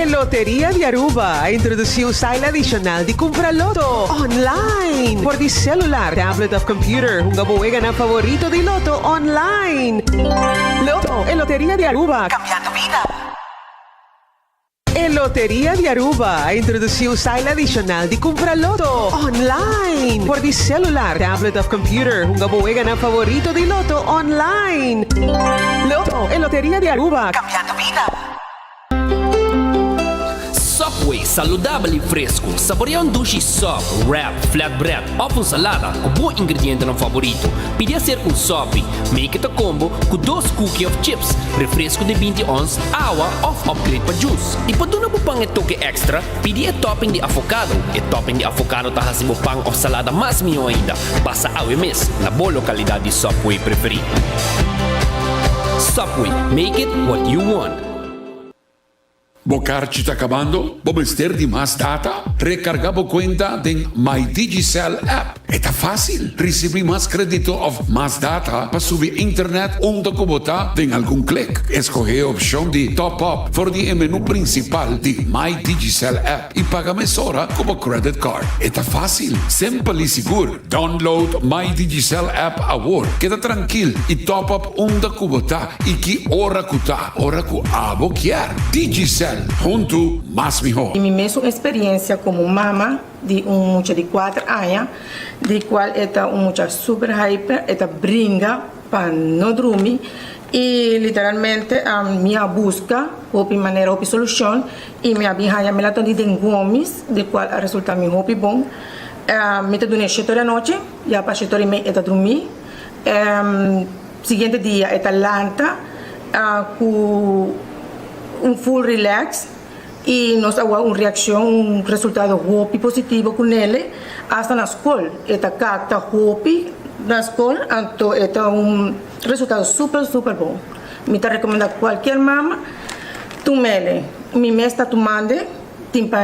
E Loteria de Aruba introduziu o style adicional de comprar loto online. Por de celular, tablet of computer, un gabuega na favorito de loto online. Loto e Loteria de Aruba. Cambiando vida. E Loteria de Aruba introduziu o style adicional de comprar loto online. Por de celular, tablet of computer, un gabuega na favorito de loto online. Loto e Loteria de Aruba. Cambiando vida. Subway, saudável e fresco. Saboreia um sushi soft, wrap, flatbread ou uma salada com bom ingrediente no favorito. Pide a ser um sopi, make it a combo com 2 cookies of chips, refresco de 20 ons, água ou upgrade para juice. E para não pang e toque extra, pide a topping de avocado. E topping de avocado tá hasibo pang of salada mais melhor ainda. Passa ao mes na boa localidade de Subway preferido. Subway, make it what you want. Bocarci está acabando? Vamos ter de mais data? Recargamos conta em MyDigicel app. Está fácil. Receber mais crédito of mais data para subir internet onde botar em algum clique. Escolher a opção de top up for de menu principal de MyDigicel app e paga mesora como credit card. Está fácil, simples e seguro. Download MyDigicel app agora. Queda tranquilo e top up onde botar e que hora que tá, hora que abo quer. Digicel. Junto, más mejor. Y mi mesma experiência como mamá de muchacho de 4 años, de cual esta muchacha super hyper, esta brinca para no dormir y literalmente a minha busca de maneira de solução e minha bihanha me la toni de gomis, de cual a resulta mi hopi bom. Me te dune 7 da noite, já para 7 e meia eta dormir. Seguinte dia eta lanta com full relax e nós agora reação, resultado hopi positivo com ele hasta na escola. Eta cata hopi na escola, então eta resultado super bom. Me tá recomendo a qualquer mama tomele. Mi mês está tomando timpa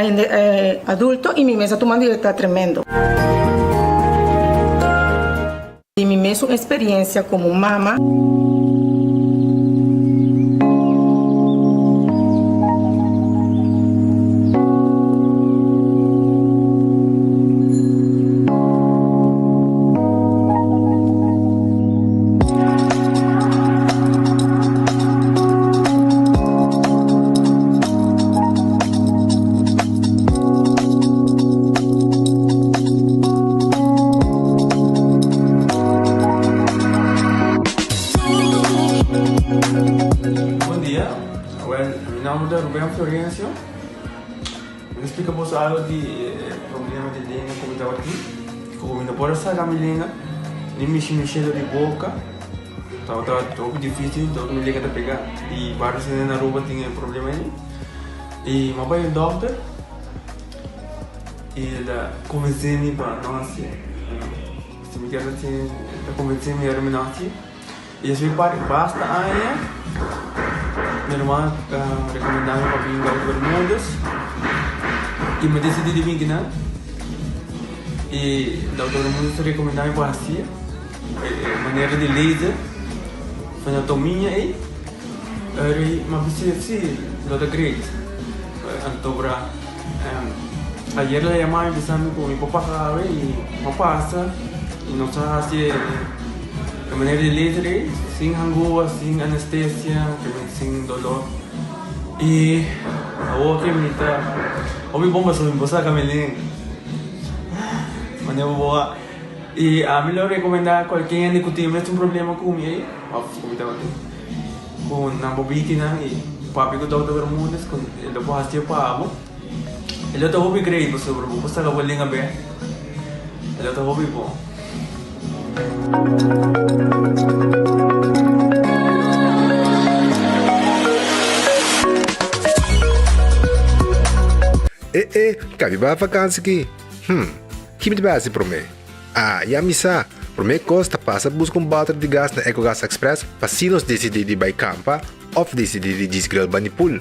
adulto e mi mês está tomando está tremendo. E mi mesma experiência como mama. Florencio, explicamos algo de problema de língua como estava aqui, como não pode sair a minha língua, nem mexer de boca, estava muito difícil, então minha língua tá pegar e vários na rua tinha problema aí, e meu pai é doutor, e ele convenceu-me para nós, se me quer assim, convenceu-me a terminar aqui, e esse basta aí. Minha irmã recomendava para vir para Bermudas e me decidi de vir aqui, e o doutor Bermudas recomendava para assim, maneira de laser, fazer anatomia e uma visita assim, doutor Grace, então para ayer la llamaba empezando con mi papá y me pasa y nos hace de maneira de laser, sem angústia, sem anestesia, sem dolor. E a outra menina, ouvi bomba sobre você camelinho, maneira boa. E a melhor recomendar qualquer que tem um problema com ele, como estava aqui, com na bobitina e papi que estava todo mundo, com ele pode ser para ele está hobby great, você está com a linha bem, ele está hobby bom. Cabe ba vakansie aqui? Que me base para mim? Já me sa. Para mim costa passa buscar bater de gás na EcoGas Express para se nos decidir de buy campa ou decidir de desgrill banipul.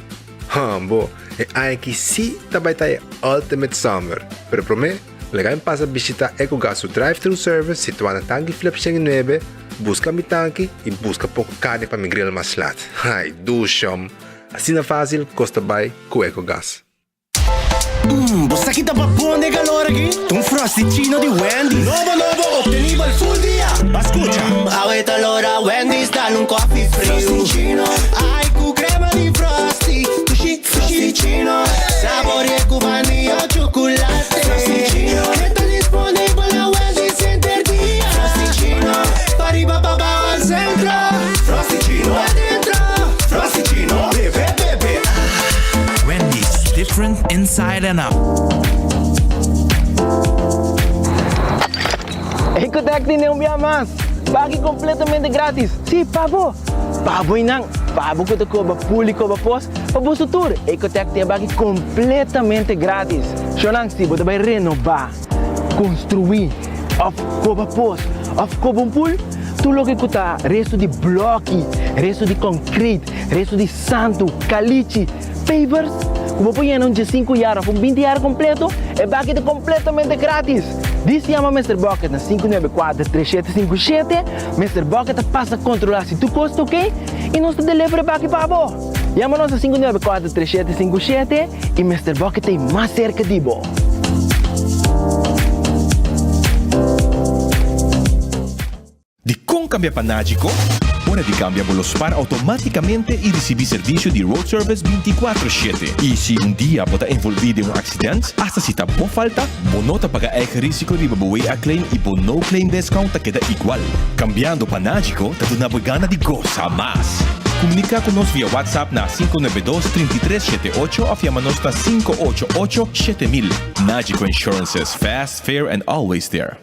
Bo, aí que sim também tá Ultimate Summer. Pero para mim, legal passa visitar EcoGas o drive-thru service situado na tanque flip 9, busca mi tanque e busca pouco carne para me grill mais lat. Ai, duchom. Assim na fácil, custa bem com EcoGás. Você aqui tá papão de calor aqui? Um frosticino de Wendy's. Novo, obtenível full dia. Escucha. Ahorita l'ora Wendy's, dale un coffee frosticino. Ai, cu crema di Frosty. Frosticino. Sapore cubanillo, chocolate. Frosticino. Está disponible a Wendy's Center día. Frosticino. Pariba papá al centro. Frosticino. Adentro. Frosticino. Bebe. Wendy's, different inside and out. Ecotec tiene un día más. Pague completamente gratis. Sí, pavo. Pavo inang. Pavo que te cobra público para pos. Para su tour. Ecotec te pague completamente gratis. Shonang si você vai renovar, construir, of cobra pos, of cobra pool. Tu lo que custa resto de bloque, resto de concrete, resto de santo, caliche, pavers. Como põe um de 5 anos, um 20 anos completo, é bucket completamente grátis. Diz chama Mr. Bucket na 594-3757. Mr. Bucket passa a controlar se tu custa, ok? E nós te delivery bucket para você. Chama-nos a 594-3757 e Mr. Bucket tem mais cerca de você. De com cambia panágico, hora de cambia bolos para automaticamente y recibir servicio de road service 24/7. Y si un día bota envolvido en un accidente, hasta si ta bo falta, bonota paga eigen risiko de babawi a claim y bon no claim discount ta queda igual. Cambiando panágico, ta duna gana de goza más. Comunica con nos via WhatsApp na 592-3378 o llamanos na 588-7000. Nagico Insurances, fast, fair and always there.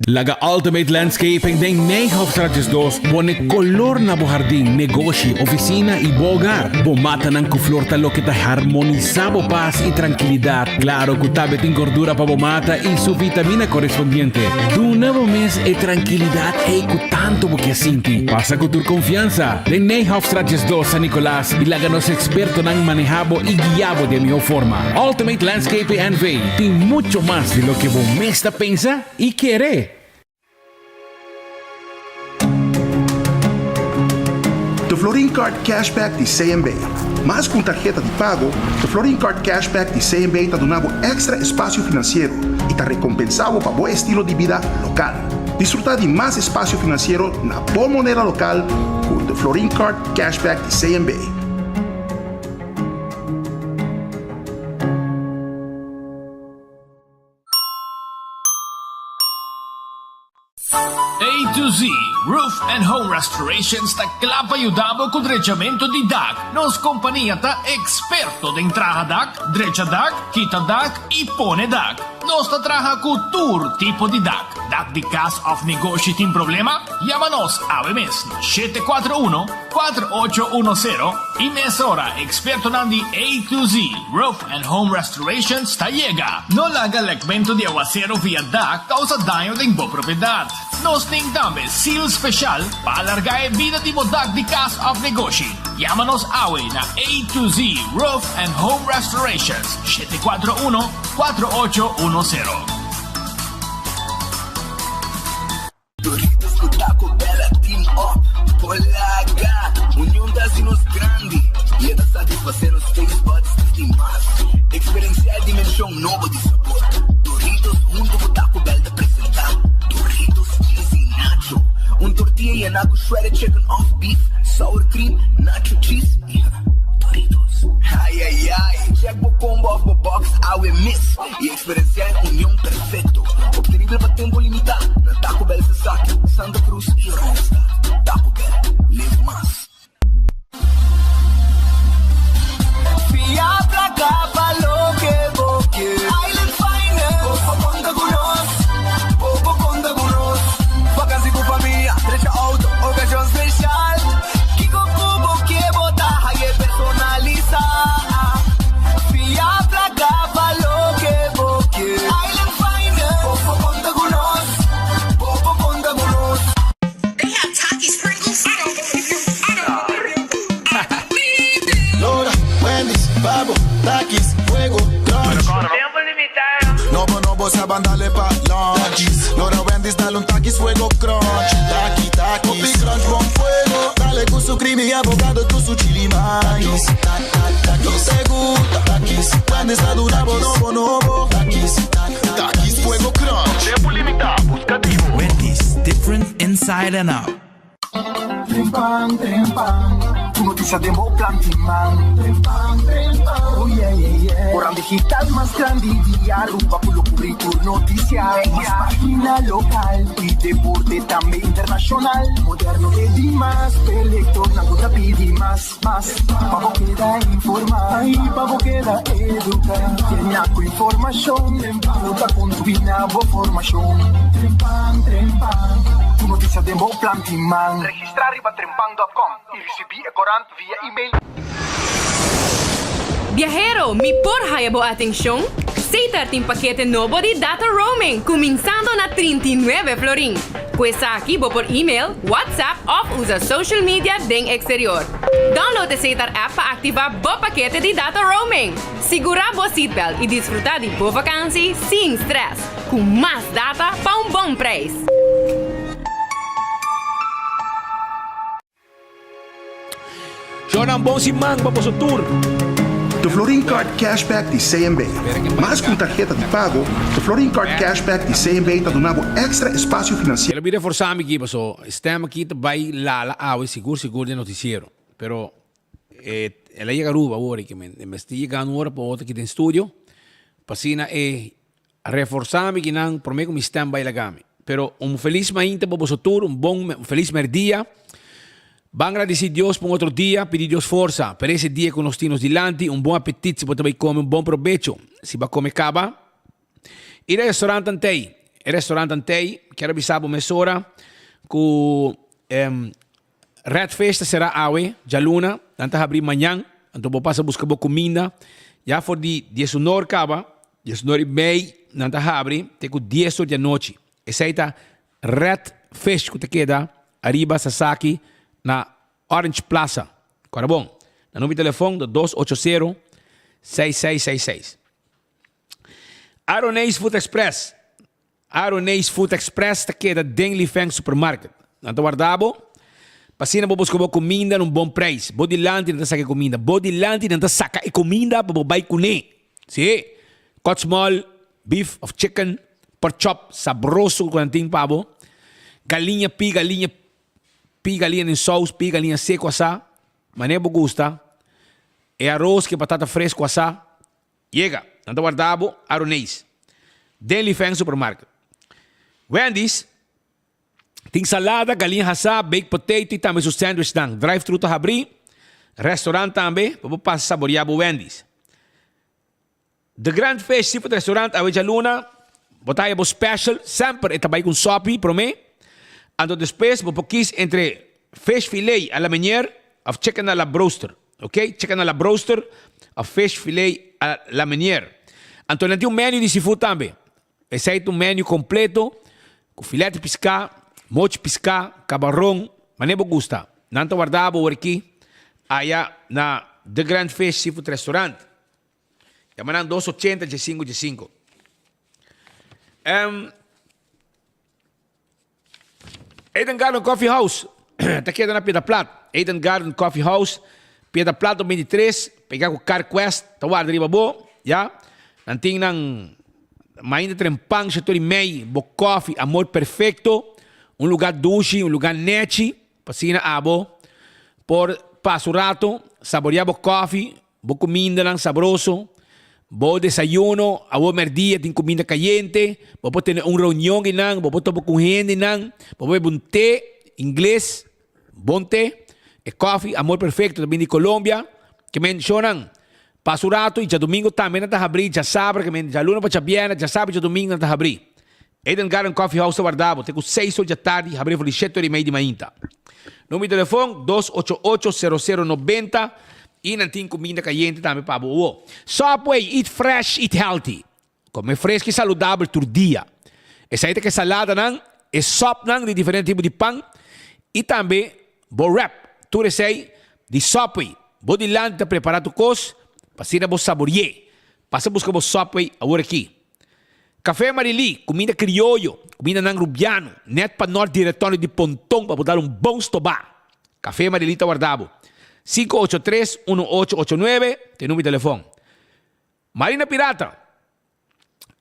Laga Ultimate Landscaping den Nijhoffstraatjes 2, bone color na bo jardín, negocio, oficina y bogar. Bomata ng kuflor talo que ta harmonizabo paz y tranquilidad. Claro, kutabe tin gordura pa bomata y su vitamina correspondiente. Tu nuevo mes e tranquilidad e kutanto bo kiasinti. Pasa con tu confianza. Den Nijhoffstraatjes 2 San Nicolás, ilaga nos experto ng manejabo y guiabo de mejor forma. Ultimate Landscaping and Vey, tin mucho más de lo que bomesta pensa y quiere. The Florin Card Cashback de CMB. Mas com tarjeta de pago, the Florin Card Cashback de CMB está donando extra espaço financeiro e está recompensado para bom estilo de vida local. Disfrutar de mais espaço financeiro na boa moneda local com the Florin Card Cashback de CMB. A to Z Roof and Home Restoration sta clapa aiutavo con drecciamento di DAC. Nos compagnia ta esperto de entraja DAC, dreccia DAC, kita DAC e pone DAC. Nos ta traja con tour tipo di DAC. DAC di cas of negosio tin problema? Llámanos a mes 741-4810 y mesora experto nandi A to Z Roof and Home Restoration sta llega. No laga legmento di aguacero via DAC causa daño de bo propiedad. Nos ting tambe seal special para alargar vida di DAC di cas of negosio. Llámanos awe na A to Z Roof and Home Restorations 741-4810. Doritos no Taco Bella Team Up Polaga União das Inos Grande E é da satisfazer os taste buds de mais Experienciar a dimensão nova de sabor Doritos junto com Taco Bell de apresentar Doritos Cheesy Nacho tortilla e naco shredded chicken off beef Sour cream, nacho cheese Doritos Ai ai ai Check o combo off the box I miss E experienciar união perfeito Obtenível para tempo limitado Na Taco Bell Sasaki, Santa Cruz e Rosta Taco Bell, live más Fia pra cá, falou que vou que Island Finance Popo conta com nós Popo conta com nós Vacancy com família Trecha auto, ocasião especial Kiko Kubo que botar Haye personaliza Fia pra cá, falou que vou que Island Finance Popo conta com nós Popo conta com nós They have Takis, Pringles I don't believe you Lora, Wendy's, Pavo, Takis, Fuego, Crunch. Tiempo limitado. No, saban darle pa' lunch. Lora, Wendy's, dale un Takis, Fuego, Crunch. Taki, Taki, Crunch, bon fuego. Dale con su su crime abogado, tu su chili mais. No se gusta, cuando está durabo, novo. Takis fuego crunch. Tempo limitado, buscativo. Wendy's, different inside and out. Trempang, tu noticia de Mo Plantiman. Trempang, oh yeah. Orang digital más grande día, rumba por lo currículo, noticias, más página local y deporte también internacional. Moderno de Dimas, Pelector, Naguta pidi más. Pavo queda informar, ay, pavo queda educar. Tiene algo información, nota con tu binabo formación. Trempang, tu noticia de Mo Plantiman. Registrar riba trempang.com y recibir corant via email. Viajero, mi porhaya bo ating siyong? Sa ating pakete novo di data roaming, kuminsando na 39 florin. Questa aqui bo por email, WhatsApp o usa social media deng exterior. Download a Satar app para ativar bo pakete di data roaming. Segura bo seatbelt e disfrutar de bo vakansie sem stress. Com mais data pa um bom preço. Siya ang bong si Mang Paposotur. De Florin Card Cashback di CMB. Mas kung tarjeta de pago, de Florin Card Cashback di CMB está donando extra espacio financiero. Ela vira forçar aqui, pessoal. Estamos aqui vai lá awe seguro de noticiero. Pero ela chega ruba agora que me está chegando hora para outra aqui no estúdio. Pasina reforçar que não por mim como stand by lagami. Pero feliz mainta para Paposotur, feliz merdia. Van agradecer a Deus por outro dia, pedir Deus força para esse dia com nós temos dilante, bom apetite, se você vai comer, bom proveito, se vai comer caba. E o restaurante antei, quero avisar para a mesora que o Red Festa será awe, já luna, tanto abrir amanhã, então vou passar a buscar boa comida, já for de 19 caba, 19 e meia, tanto abrir, tem que 10 horas da noite. Essa é a Red Fest que te queda, arriba Sasaki, na Orange Plaza. Agora bom, na número de telefone do 280-6666. Aronês Food Express. Aronês Food Express está aqui da Deng Feng Supermarket. Não está guardado? Passina para buscar comida num bom preço. Bodilante não está saca comida. Bodilante não está saca comida para buy kune. Sim. Cut small, beef of chicken, pork chop, sabroso com anting pavo. Galinha em sauce, galinha seco assá, mané gusta, e arroz que batata fresco assá, chega, não guardado, aronês. Deng Feng Supermarket. Wendy's, tem salada, galinha assá, baked potato e também seu sandwich dang. Drive-thru tá abrir, restaurante também, para passar saborear o Wendy's. The Grand Fish Seafood Restaurant, a Veja Luna, botaya bo special, sempre itabay com sopi, promê. Ando depois, vou pôr entre fish fillet à la manière of chicken à la broaster. Ok? Chicken à la broaster of fish fillet à la manière. Então, tem menu de seafood também. Esse é menu completo, com filé de pisca, mochi pisca, camarão, mané gusta. Nanto guardado aqui, aí na The Grand Fish Seafood Restaurant. Yaman 280-15-15. Eden Garden Coffee House. Está aqui na Piedra Plata. Eden Garden Coffee House. Piedra Plata 23. Pegar com Car Quest. Tawad riba bo. Ya. Nanting nang mainda trempang sa tori mei. Bo coffee. Amor perfecto. Un lugar dushi. Un lugar nechi. Pasina abo. Por paso rato. Saborear bo coffee. Bo comida lang sabroso. Bo desayuno, a bo merdia, tem comida caliente, bo ter uma reunião nang, bo tomar com gente nang, bo beber um té inglês, bom té, e coffee, amor perfeito também de Colômbia, que mencionam, passo rato e já domingo também não está abrir, já sabe, que já luna para já viena, já sabe, já domingo não está abrir. Eden Garden Coffee House guardado, tem com 6 horas da tarde, abrir por 7h30 da manhã. Número de telefone 288-0090. E não tem comida caliente também para boa. Subway, eat fresh, eat healthy. Comer fresco e saudável todo dia. Essa aí que é salada não, é sop não de diferentes tipos de pão. E também, bo wrap. Tudo isso aí de Subway. Bo de lá está preparado cos, para ser bo saborear. Passa a buscar bo Subway agora aqui. Café Marili, comida criollo, comida não rubiano. Net para nós diretório de pontão para dar bom estobá. Café Marilita Guardabo. 583-1889, tem número de telefone. Marina Pirata.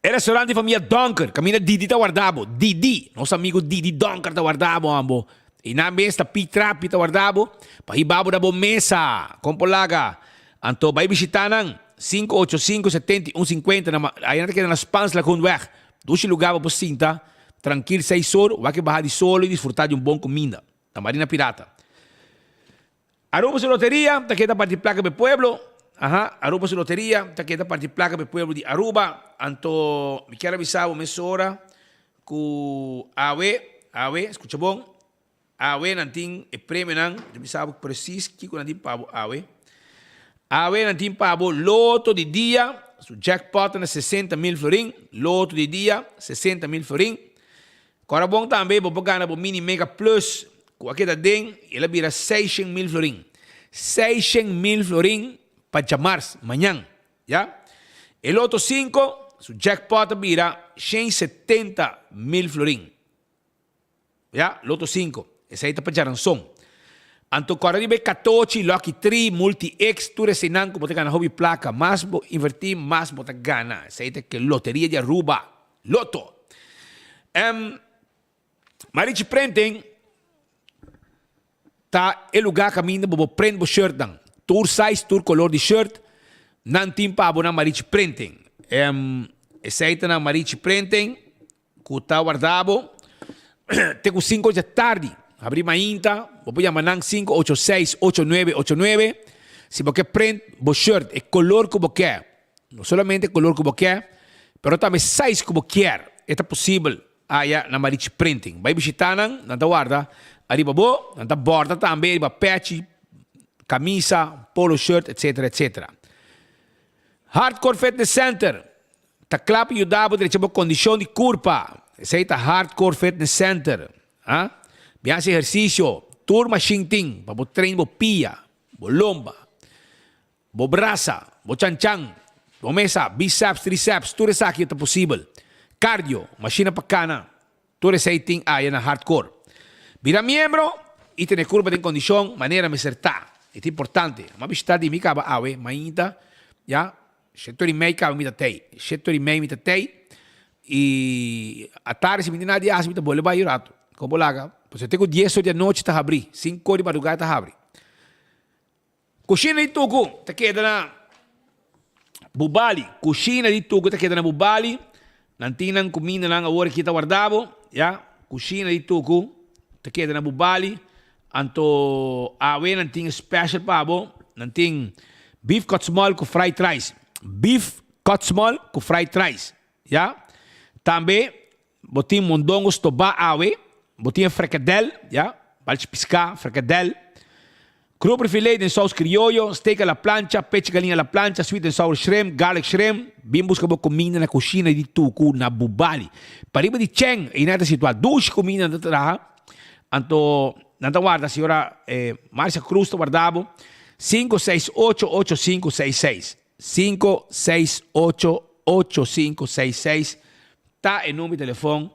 É restaurante de família Donker. Caminha Didi tá Guardabo. Didi. Nosso amigo Didi Donker tá Guardabo, ambo. E na mesa Pitrap tá Guardabo. Pahibabo da bom mesa. Compolaga. Anto, vai visitar nang 585-7150. Aí na que nas pans lá com o weg. Dois lugares para cinta. Tranquilo, 6 horas. Vai que barrar de solo e desfrutar de bom comida. Na Marina Pirata. Aruba su loteria. Taqueta parte placa do pueblo. Ajá, Aruba su loteria, taqueta parte placa do pueblo de Aruba. Anto, me quero avisar uma hora que AWE, escucha bom, AWE nanting e prêmio nang, eu me sabe preciso que quando nanting pabo AWE nanting pabo loto de dia, su jackpot na 60.000 florin, loto de dia, 60.000 florin. Agora bom também, vou ganhar o mini mega plus, com aquela den, ela vira 600.000 florin. 600.000 florin para chamar amanhã, já? E loto 5, su jackpot vira 170.000 florin. Já? Loto 5. Essa aí está para Jaranson. Anto agora de 14, Lucky 3, Multi-X, tu resinang, como te gana hobby placa, mais invertir, mais te gana. Essa aí é que loteria de Aruba. Loto. Marichi Prenten, tá el lugar caminho, bobo prende bo shirt dan. Tour size, tour color de shirt, nan timpa abo na Marichi Prenten. Essa aí tá na Marichi Prenten, que tá guardado. Tem 5 da tarde. Abrir mainta, vou chamar nang 586-8989. Se você prende o shirt, é color que você quer. Não somente color que você quer, mas também size que você quer. É possível aí na Marichi Printing. Vai visitar nang, nanta guarda, arriba bo, nanta borda também, arriba patch, camisa, polo shirt, etc, etc. Hardcore Fitness Center. Tá claro que ajudava a ter condição de curva. Esse aí tá Hardcore Fitness Center. Biar exercício, tour machine ting, para treino bo pia, bo lomba, bo braça, bo chan-chan, bo mesa, biceps, triceps, tudo isso aqui é possível. Cardio, machina para cana, tudo isso aí ting aí na hardcore. Vira membro e tem curva de condição, maneira de acertar. É importante. Uma visita de mim acaba awe, mainta, já, setor e meio acaba mitatei, setor e meio mitatei, e a tarde se me nada de aço, mita boleh vai rato. Como laga, você tem que 10 horas da noite tá abrir, 5 horas de madrugada tá abrir. Coxina de tuco, tá queda na Bubali, coxina de tuco tá queda na Bubali, nantinan comida na hora que tá guardado, já, coxina de tuco tá queda na Bubali, anto awe nantin special pabo, nantin beef cut small com fried rice, beef cut small com fried rice, já, também botin mondongos toba awe, botinha fricadel, ja, balde pisca, fricadel, cru filet em sauce criollo, steak à la plancha, peixe galinha à la plancha, sweet and sour shrimp, garlic shrimp, bem busca boa comida na coxina de tucu, na Bubali. Pariba de Cheng, e nada situado, duas comidas na traha, anto, nanta guarda, a senhora Márcia Cruz, tá guardado, 568-8566, 568-8566, tá em número de telefone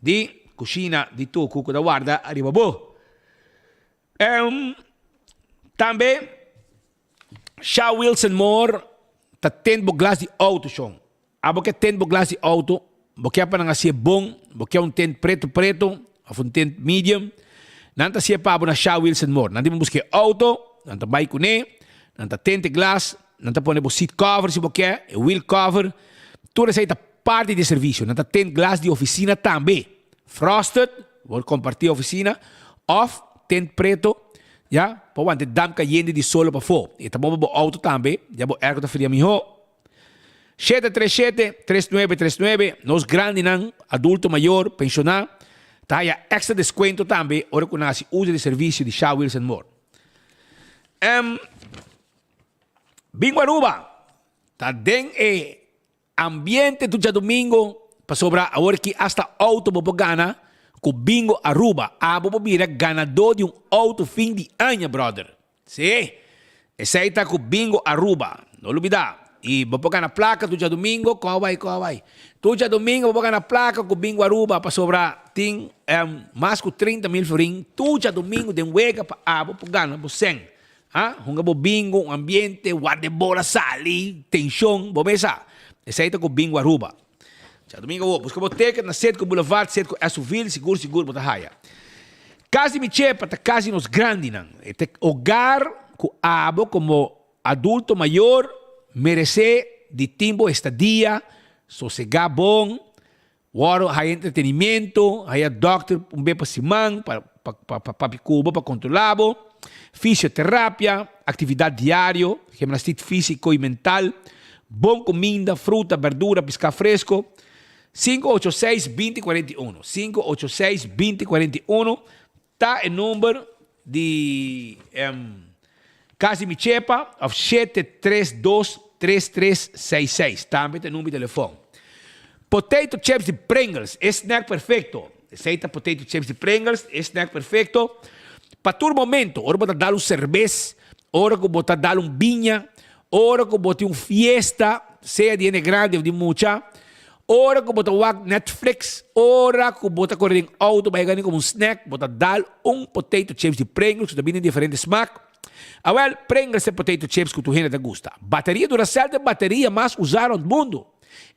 de coxina de tuco da guarda arriba bo. Também Shaw Wilson Moore tá tendo glass de auto chão. Abo que tendo glass de auto, porque para não ser bom, porque tent preto, ou tent medium, não tá se para na Shaw Wilson Moore. Não tem buscar auto, não tá bike ne, não tá tent glass, não tá poner seat cover se você wheel cover, tudo isso aí tá parte de serviço. Não tá tent glass de oficina também. Frosted, vou compartir a oficina, off, tent preto, já, para manter dam caindo de solo para fora. E também vou auto também, já vou ergo da fria miho. 737-3939, nós grande não, adulto maior, pensionar, tá aí extra desconto também, hora que nós usa de serviço de Shaw Wilson Moore. Bingo Aruba, tá den ambiente do dia domingo, para sobrar a hora que hasta auto bobo gana com Bingo Aruba. A bobo vira ganador de auto fim de ano, brother. Sim. Esse aí tá com Bingo Aruba. Não olvidar. E vou pegar na placa, tu já domingo, vai. Tu já domingo, vou pegar na placa com bingo aruba para sobrar. Tem mais que 30 mil florim. Tu já domingo, tem wega para vou pegar na você. Hunga bo bingo, um ambiente, guarda bola, sali, tensão, vou pensar. Esse aí tá com bingo aruba. Já domingo, vou buscar boteca na sede com boulevard, sede com Assuville, seguro, bota raia. Casa me chepa, tá casa nos grande, não. Este hogar com abo como adulto maior, merece de tempo estadia, sossegar bom, há entretenimento, há doctor um bem para simão, para picuba, para controlar, fisioterapia, atividade diária, gimnastica físico e mental, bom comida, fruta, verdura, pescar fresco. 586-2041. 586-2041 está o número de Casa Michepa of 732-3366. Também tem o número de telefone. Potato chips de Pringles, snack perfeito. Aceita potato chips de Pringles, snack perfeito. Para todo momento, ora botar dar um cerveja, ora que botar dar um vinha, ora que botar um fiesta, seja de grande ou de mucha. Ora que botar Netflix, ora que botar correr em auto, vai ganhar como um snack, botar dar potato chips de Pringles, que também tem diferentes smack. Well, Pringles é potato chips que tu ainda gosta. Bateria Duracell é a bateria mais usada no mundo.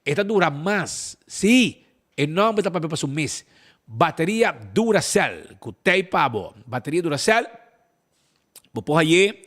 Esta dura mais. Sim, e não está para passar um mês. Bateria Duracell, que tem pabo. Bateria Duracell, vou pôr aí.